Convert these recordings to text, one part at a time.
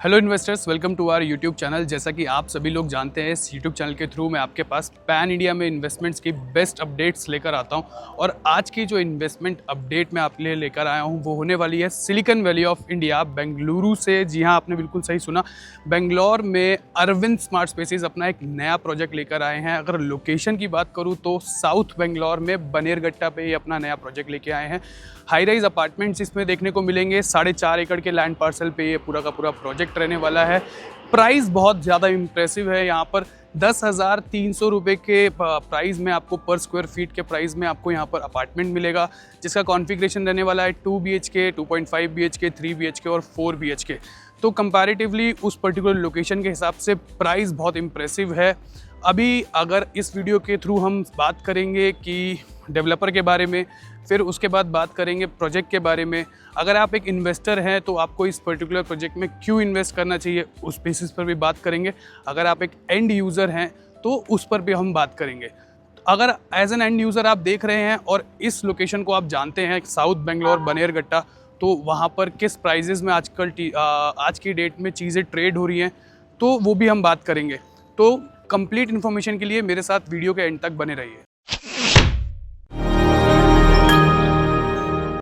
Hello investors, welcome to our YouTube channel. जैसा कि आप सभी लोग जानते हैं, इस यूट्यूब चैनल के थ्रू मैं आपके पास पैन इंडिया में इन्वेस्टमेंट्स की बेस्ट अपडेट्स लेकर आता हूं। और आज की जो इन्वेस्टमेंट अपडेट मैं आपके लिए लेकर आया हूं वो होने वाली है silicon valley of India, Bengaluru से। जी हां, आपने बिल्कुल सही सुना, बेंगलोर में अरविंद स्मार्ट स्पेसेस अपना एक नया प्रोजेक्ट लेकर आए हैं। अगर लोकेशन की बात करूँ तो साउथ बेंगलोर में बनेरघट्टा पे ये अपना नया प्रोजेक्ट लेके आए हैं। हाई राइज अपार्टमेंट्स इसमें देखने को मिलेंगे। 4.5 एकड़ के लैंड पार्सल पे ये पूरा का पूरा प्रोजेक्ट रहने वाला है। प्राइस बहुत ज़्यादा इम्प्रेसिव है। यहाँ पर 10,300 रुपये के प्राइस में आपको पर स्क्वायर फीट के प्राइस में आपको यहाँ पर अपार्टमेंट मिलेगा, जिसका कॉन्फ़िगरेशन रहने वाला है 2 BHK, 2.5 BHK, 3 BHK और 4 BHK। तो कंपैरेटिवली उस पर्टिकुलर लोकेशन के हिसाब से प्राइस बहुत इम्प्रेसिव है। अभी अगर इस वीडियो के थ्रू हम बात करेंगे कि डेवलपर के बारे में, फिर उसके बाद बात करेंगे प्रोजेक्ट के बारे में। अगर आप एक इन्वेस्टर हैं तो आपको इस पर्टिकुलर प्रोजेक्ट में क्यों इन्वेस्ट करना चाहिए, उस बेसिस पर भी बात करेंगे। अगर आप एक एंड यूज़र हैं तो उस पर भी हम बात करेंगे। अगर एज एन एंड यूज़र आप देख रहे हैं और इस लोकेशन को आप जानते हैं, साउथ बेंगलोर बनेरघट्टा, तो वहाँ पर किस प्राइजेज़ में आज की डेट में चीज़ें ट्रेड हो रही हैं, तो वो भी हम बात करेंगे। तो कंप्लीट इन्फॉर्मेशन के लिए मेरे साथ वीडियो के एंड तक बने रहिए।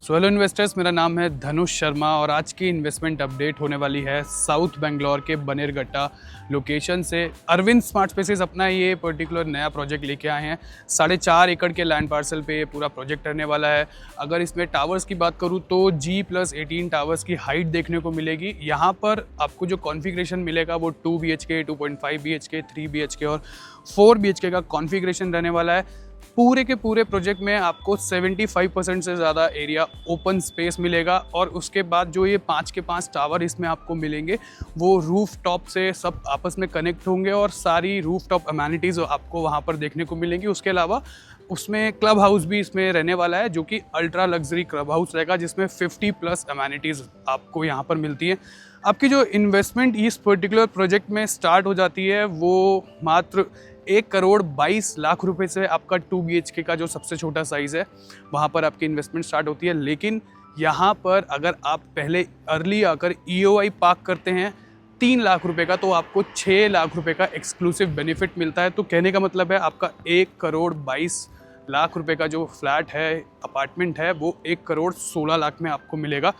सो हेलो इन्वेस्टर्स, मेरा नाम है धनुष शर्मा और आज की इन्वेस्टमेंट अपडेट होने वाली है साउथ बेंगलोर के बनेरघट्टा लोकेशन से। अरविंद स्मार्ट स्पेसेस अपना ये पर्टिकुलर नया प्रोजेक्ट लेके आए हैं। 4.5 एकड़ के लैंड पार्सल पे ये पूरा प्रोजेक्ट रहने वाला है। अगर इसमें टावर्स की बात करूँ तो G+18 टावर्स की हाइट देखने को मिलेगी। यहाँ पर आपको जो कॉन्फ़िगरेशन मिलेगा वो 2 BHK, 2.5 BHK, 3 BHK और 4 BHK का कॉन्फ़िगरेशन रहने वाला है। पूरे के पूरे प्रोजेक्ट में आपको 75% से ज़्यादा एरिया ओपन स्पेस मिलेगा। और उसके बाद जो ये 5 के 5 टावर इसमें आपको मिलेंगे वो रूफ टॉप से सब आपस में कनेक्ट होंगे और सारी रूफ टॉप अमेनिटीज़ आपको वहाँ पर देखने को मिलेंगी। उसके अलावा उसमें क्लब हाउस भी इसमें रहने वाला है, जो कि अल्ट्रा लग्जरी क्लब हाउस रहेगा, जिसमें 50+ अमेनिटीज़ आपको यहाँ पर मिलती हैं। आपकी जो इन्वेस्टमेंट इस पर्टिकुलर प्रोजेक्ट में स्टार्ट हो जाती है वो मात्र 1,22,00,000 रुपए से। आपका 2 BHK का जो सबसे छोटा साइज़ है वहाँ पर आपकी इन्वेस्टमेंट स्टार्ट होती है। लेकिन यहाँ पर अगर आप पहले अर्ली आकर EOI पार्क करते हैं 3 लाख रुपए का, तो आपको 6 लाख रुपए का एक्सक्लूसिव बेनिफिट मिलता है। तो कहने का मतलब है आपका 1,22,00,000 रुपए का जो फ्लैट है, अपार्टमेंट है, वो 1,16,00,000 में आपको मिलेगा।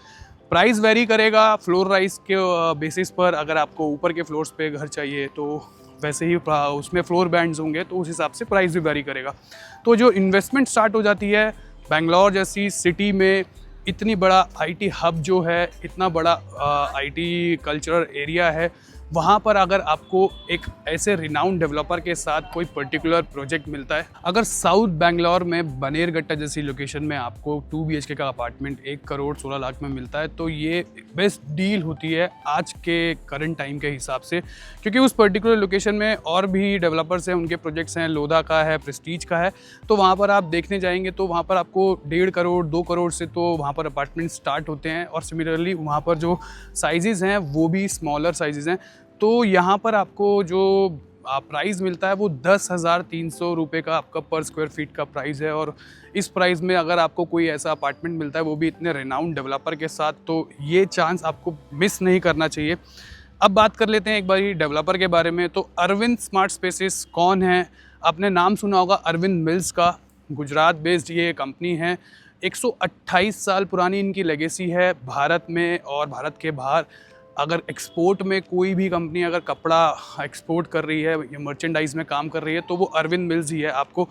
प्राइस वेरी करेगा फ्लोर राइज के बेसिस पर। अगर आपको ऊपर के फ्लोर्स पे घर चाहिए तो वैसे ही उसमें फ्लोर बैंड्स होंगे, तो उस हिसाब से प्राइस भी वेरी करेगा। तो जो इन्वेस्टमेंट स्टार्ट हो जाती है बेंगलोर जैसी सिटी में, इतनी बड़ा IT हब जो है, इतना बड़ा IT कल्चरल एरिया है, वहाँ पर अगर आपको एक ऐसे रिनाउंड डेवलपर के साथ कोई पर्टिकुलर प्रोजेक्ट मिलता है, अगर साउथ बेंगलोर में बनेरघट्टा जैसी लोकेशन में आपको 2 BHK का अपार्टमेंट 1,16,00,000 में मिलता है, तो ये बेस्ट डील होती है आज के करंट टाइम के हिसाब से। क्योंकि उस पर्टिकुलर लोकेशन में और भी डेवलपर्स हैं, उनके प्रोजेक्ट्स हैं, लोधा का है, प्रेस्टीज का है। तो वहाँ पर आप देखने जाएंगे तो वहाँ पर आपको 1.5 करोड़ 2 करोड़ से तो वहाँ पर अपार्टमेंट स्टार्ट होते हैं। और सिमिलरली वहाँ पर जो साइजेज़ हैं वो भी स्मॉलर साइजेज़ हैं। तो यहाँ पर आपको जो प्राइस मिलता है वो 10,300 रुपये का आपका पर स्क्वायर फीट का प्राइस है। और इस प्राइस में अगर आपको कोई ऐसा अपार्टमेंट मिलता है, वो भी इतने रेनाउंड डेवलपर के साथ, तो ये चांस आपको मिस नहीं करना चाहिए। अब बात कर लेते हैं एक बार डेवलपर के बारे में। तो अरविंद स्मार्ट स्पेसेस कौन है? आपने नाम सुना होगा अरविंद मिल्स का। गुजरात बेस्ड ये कंपनी है। 128 साल पुरानी इनकी लेगेसी है भारत में और भारत के बाहर। अगर एक्सपोर्ट में कोई भी कंपनी अगर कपड़ा एक्सपोर्ट कर रही है या मर्चेंडाइज में काम कर रही है तो वो अरविंद मिल्स ही है। आपको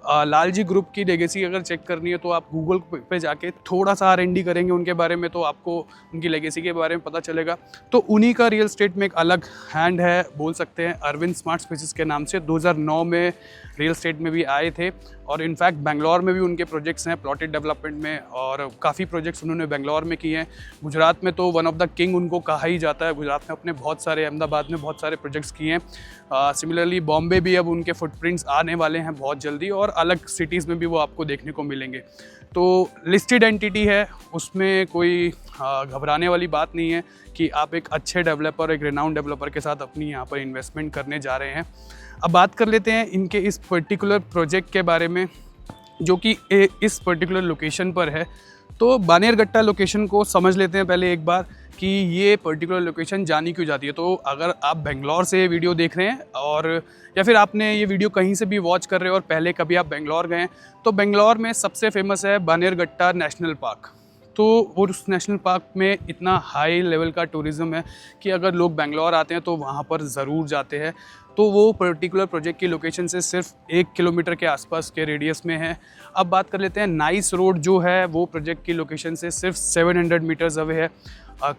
लालजी ग्रुप की लेगेसी अगर चेक करनी है तो आप गूगल पे जाके थोड़ा सा R&D करेंगे उनके बारे में, तो आपको उनकी लेगेसी के बारे में पता चलेगा। तो उन्हीं का रियल एस्टेट में एक अलग हैंड है, बोल सकते हैं, अरविंद स्मार्ट स्पेसेस के नाम से। 2009 में रियल एस्टेट में भी आए थे और इनफैक्ट बेंगलोर में भी उनके प्रोजेक्ट्स हैं प्लॉटेड डेवलपमेंट में, और काफ़ी प्रोजेक्ट्स उन्होंने बेंगलोर में किए हैं। गुजरात में तो वन ऑफ द किंग उनको कहा ही जाता है। गुजरात में अपने बहुत सारे, अहमदाबाद में बहुत सारे प्रोजेक्ट्स किए हैं। सिमिलरली बॉम्बे भी अब उनके फुटप्रिंट्स आने वाले हैं बहुत जल्दी, और अलग सिटीज़ में भी वो आपको देखने को मिलेंगे। तो लिस्टेड एंटिटी है, उसमें कोई घबराने वाली बात नहीं है कि आप एक अच्छे डेवलपर, एक रिनाउंड डेवलपर के साथ अपनी यहाँ पर इन्वेस्टमेंट करने जा रहे हैं। अब बात कर लेते हैं इनके इस पर्टिकुलर प्रोजेक्ट के बारे में, जो कि इस पर्टिकुलर लोकेशन पर है। तो बानेरगट्टा लोकेशन को समझ लेते हैं पहले एक बार कि ये पर्टिकुलर लोकेशन जानी क्यों जाती है। तो अगर आप बेंगलोर से ये वीडियो देख रहे हैं और या फिर आपने ये वीडियो कहीं से भी वॉच कर रहे हो और पहले कभी आप बेंगलोर गए हैं, तो बेंगलोर में सबसे फेमस है बानेरगट्टा नेशनल पार्क। तो वो उस नेशनल पार्क में इतना हाई लेवल का टूरिज़्म है कि अगर लोग बेंगलोर आते हैं तो वहाँ पर ज़रूर जाते हैं। तो वो पर्टिकुलर प्रोजेक्ट की लोकेशन से सिर्फ 1 किलोमीटर के आसपास के रेडियस में है। अब बात कर लेते हैं नाइस रोड जो है वो प्रोजेक्ट की लोकेशन से सिर्फ 700 मीटर्स अवे है।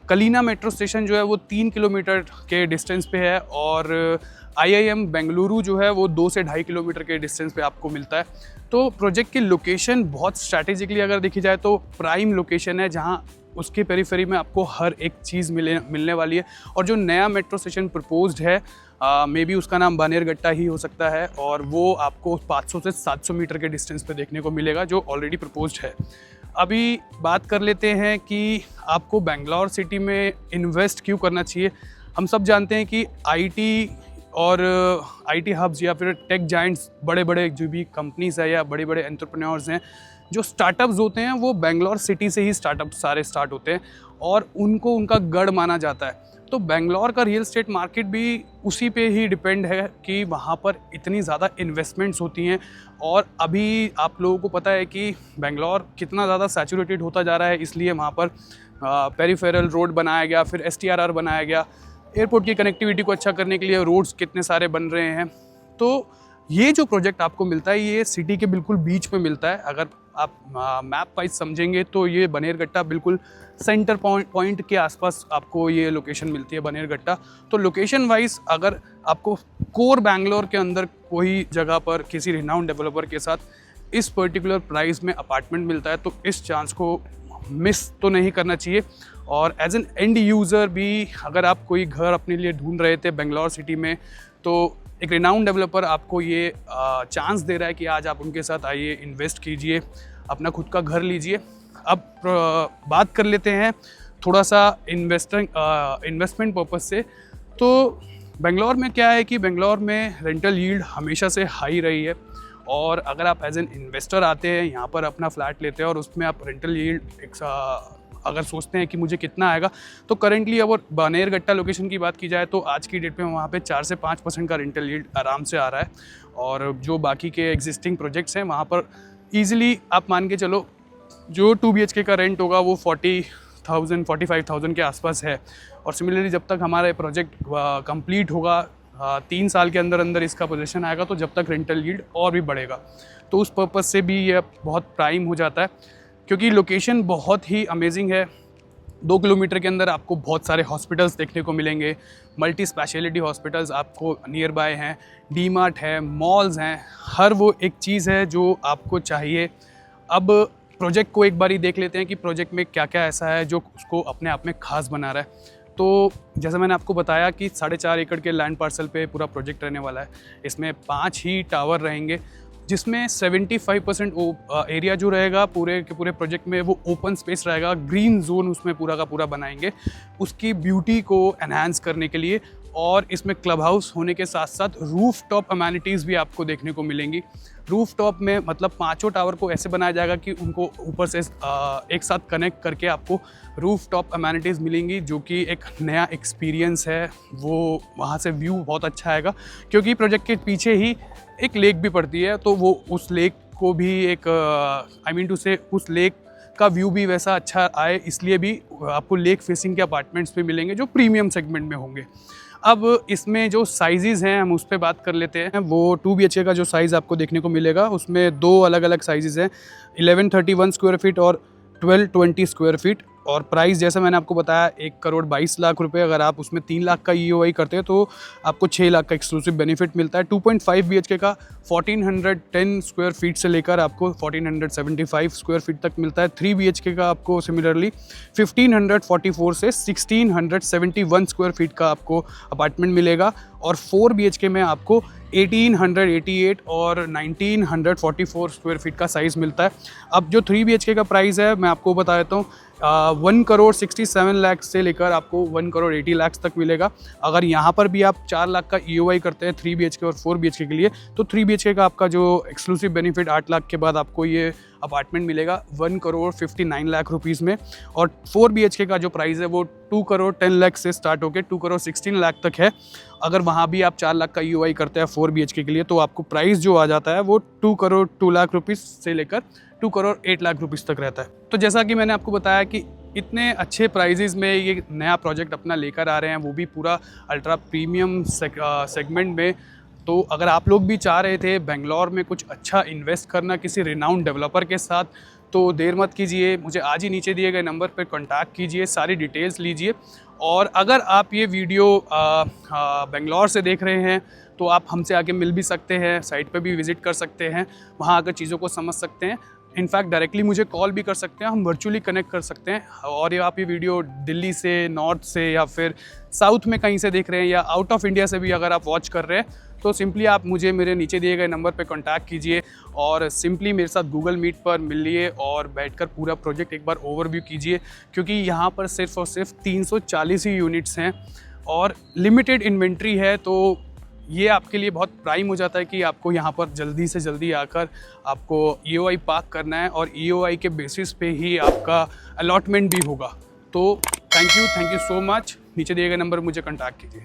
कलीना मेट्रो स्टेशन जो है वो 3 किलोमीटर के डिस्टेंस पे है और IIM बेंगलुरु जो है वो 2 से 2.5 किलोमीटर के डिस्टेंस पे आपको मिलता है। तो प्रोजेक्ट की लोकेशन बहुत स्ट्रैटेजिकली अगर देखी जाए तो प्राइम लोकेशन है, जहाँ उसके पेरीफेरी में आपको हर एक चीज़ मिलने वाली है। और जो नया मेट्रो स्टेशन प्रपोज्ड है मे बी उसका नाम बानेरगट्टा ही हो सकता है और वो आपको 500 से 700 मीटर के डिस्टेंस पे देखने को मिलेगा जो ऑलरेडी प्रपोज्ड है। अभी बात कर लेते हैं कि आपको बेंगलोर सिटी में इन्वेस्ट क्यों करना चाहिए। हम सब जानते हैं कि IT और IT हब्स या फिर टेक जाइंट्स, बड़े बड़े जो भी कंपनीज़ है या बड़े बड़े एंटरप्रेन्योर्स हैं, जो स्टार्टअप्स होते हैं वो बेंगलोर सिटी से ही स्टार्टअप सारे स्टार्ट होते हैं और उनको उनका गढ़ माना जाता है। तो बेंगलोर का रियल एस्टेट मार्केट भी उसी पे ही डिपेंड है कि वहाँ पर इतनी ज़्यादा इन्वेस्टमेंट्स होती हैं। और अभी आप लोगों को पता है कि बेंगलोर कितना ज़्यादा सैचुरेटेड होता जा रहा है, इसलिए वहाँ पर पेरिफेरल रोड बनाया गया, फिर STRR बनाया गया, एयरपोर्ट की कनेक्टिविटी को अच्छा करने के लिए रोड्स कितने सारे बन रहे हैं। तो ये जो प्रोजेक्ट आपको मिलता है ये सिटी के बिल्कुल बीच में मिलता है। अगर आप मैप वाइज समझेंगे तो ये बानेरगट्टा बिल्कुल सेंटर पॉइंट के आसपास आपको ये लोकेशन मिलती है बानेरगट्टा। तो लोकेशन वाइज अगर आपको कोर बैंगलोर के अंदर कोई जगह पर किसी रिनाउंड डेवलपर के साथ इस पर्टिकुलर प्राइस में अपार्टमेंट मिलता है तो इस चांस को मिस तो नहीं करना चाहिए। और एज एन एंड यूज़र भी अगर आप कोई घर अपने लिए ढूंढ रहे थे बेंगलोर सिटी में, तो एक रिनाउंड डेवलपर आपको ये चांस दे रहा है कि आज आप उनके साथ आइए, इन्वेस्ट कीजिए, अपना खुद का घर लीजिए। अब बात कर लेते हैं थोड़ा सा इन्वेस्टमेंट पर्पस से। तो बेंगलोर में क्या है कि बेंगलोर में रेंटल यील्ड हमेशा से हाई रही है और अगर आप एज एन इन्वेस्टर आते हैं यहाँ पर अपना फ्लैट लेते हैं और उसमें आप रेंटल यील्ड अगर सोचते हैं कि मुझे कितना आएगा, तो करेंटली अगर बानेरगट्टा लोकेशन की बात की जाए तो आज की डेट में वहाँ पे 4 से 5% का रेंटल यील्ड आराम से आ रहा है। और जो बाकी के एग्जिस्टिंग प्रोजेक्ट्स हैं वहाँ पर ईजिली आप मान के चलो जो 2 BHK का रेंट होगा वो 40,000 45,000 के आसपास है। और सिमिलरली जब तक हमारा प्रोजेक्ट कंप्लीट होगा 3 साल के अंदर अंदर इसका पोजीशन आएगा तो जब तक रेंटल यील्ड और भी बढ़ेगा। तो उस पर्पज़ से भी ये बहुत प्राइम हो जाता है क्योंकि लोकेशन बहुत ही अमेजिंग है। 2 किलोमीटर के अंदर आपको बहुत सारे हॉस्पिटल्स देखने को मिलेंगे, मल्टी स्पेशलिटी हॉस्पिटल्स आपको नियर बाय हैं, डीमार्ट है, मॉल्स हैं, हर वो एक चीज़ है जो आपको चाहिए। अब प्रोजेक्ट को एक बार ही देख लेते हैं कि प्रोजेक्ट में क्या क्या ऐसा है जो उसको अपने आप में खास बना रहा है। तो जैसा मैंने आपको बताया कि 4.5 एकड़ के लैंड पार्सल पे पूरा प्रोजेक्ट रहने वाला है। इसमें 5 ही टावर रहेंगे जिसमें 75% एरिया जो रहेगा पूरे के पूरे प्रोजेक्ट में वो ओपन स्पेस रहेगा। ग्रीन जोन उसमें पूरा का पूरा बनाएंगे उसकी ब्यूटी को एनहांस करने के लिए। और इसमें क्लब हाउस होने के साथ साथ रूफ टॉप अमेनिटीज़ भी आपको देखने को मिलेंगी। रूफ टॉप में मतलब 5 टावर को ऐसे बनाया जाएगा कि उनको ऊपर से एक साथ कनेक्ट करके आपको रूफ टॉप अमेनिटीज़ मिलेंगी जो कि एक नया एक्सपीरियंस है। वो वहाँ से व्यू बहुत अच्छा आएगा क्योंकि प्रोजेक्ट के पीछे ही एक लेक भी पड़ती है, तो वो उस लेक को भी एक उस लेक का व्यू भी वैसा अच्छा आए, इसलिए भी आपको लेक फेसिंग के अपार्टमेंट्स भी मिलेंगे जो प्रीमियम सेगमेंट में होंगे। अब इसमें जो साइजेज़ हैं हम उस पर बात कर लेते हैं। वो 2 BHK का जो साइज़ आपको देखने को मिलेगा उसमें 2 अलग अलग साइजेज़ हैं, 1131 स्क्वायर फीट और 1220 स्क्वायर फीट। और प्राइस जैसा मैंने आपको बताया 1,22,00,000 रुपये। अगर आप उसमें 3 लाख का EOI करते हैं तो आपको 6 लाख का एक्सक्लूसिव बेनिफिट मिलता है। 2.5 BHK का 1410 स्क्वायर फीट से लेकर आपको 1475 स्क्वायर फीट तक मिलता है। 3 BHK का आपको सिमिलरली 1544 से 1671 स्क्वायर फीट का आपको अपार्टमेंट मिलेगा। और 4 BHK में आपको 1888 और 1944 स्क्वायर फीट का साइज़ मिलता है। अब जो 3 BHK का प्राइस है मैं आपको बता देता हूँ, 1,67 लाख से लेकर आपको 1,80 लाख तक मिलेगा। अगर यहाँ पर भी आप 4 लाख का EOI करते हैं 3 BHK और 4 BHK के लिए, तो 3 BHK का आपका जो एक्सक्लूसिव बेनिफिट 8 लाख के बाद आपको ये अपार्टमेंट मिलेगा 1,59,00,000 में। और 4 BHK का जो प्राइस है वो 2,10,00,000 से स्टार्ट होकर 2,16,00,000 तक है। अगर वहाँ भी आप 4 लाख का EOI करते हैं 4 BHK के लिए, तो आपको प्राइस जो आ जाता है वो 2,02,00,000 से लेकर 2,08,00,000 तक रहता है। तो जैसा कि मैंने आपको बताया कि इतने अच्छे प्राइजेज़ में ये नया प्रोजेक्ट अपना लेकर आ रहे हैं, वो भी पूरा अल्ट्रा प्रीमियम सेगमेंट में। तो अगर आप लोग भी चाह रहे थे बेंगलोर में कुछ अच्छा इन्वेस्ट करना किसी रिनाउंड डेवलपर के साथ, तो देर मत कीजिए, मुझे आज ही नीचे दिए गए नंबर पर कॉन्टैक्ट कीजिए, सारी डिटेल्स लीजिए। और अगर आप ये वीडियो बेंगलोर से देख रहे हैं तो आप हमसे आके मिल भी सकते हैं, साइट पे भी विज़िट कर सकते हैं, वहाँ आकर चीज़ों को समझ सकते हैं। इनफैक्ट डायरेक्टली मुझे कॉल भी कर सकते हैं, हम वर्चुअली कनेक्ट कर सकते हैं। और ये आप ये वीडियो दिल्ली से, नॉर्थ से या फिर साउथ में कहीं से देख रहे हैं या आउट ऑफ इंडिया से भी अगर आप वॉच कर रहे हैं, तो सिंपली आप मुझे मेरे नीचे दिए गए नंबर पे कांटेक्ट कीजिए और सिंपली मेरे साथ गूगल मीट पर मिल लिए और बैठकर पूरा प्रोजेक्ट एक बार ओवरव्यू कीजिए। क्योंकि यहाँ पर सिर्फ और सिर्फ 340 ही यूनिट्स हैं और लिमिटेड इन्वेंट्री है, तो ये आपके लिए बहुत प्राइम हो जाता है कि आपको यहाँ पर जल्दी से जल्दी आकर आपको EOI पार्क करना है और EOI के बेसिस पे ही आपका अलॉटमेंट भी होगा। तो थैंक यू सो मच। नीचे दिए गए नंबर पर मुझे कांटेक्ट कीजिए।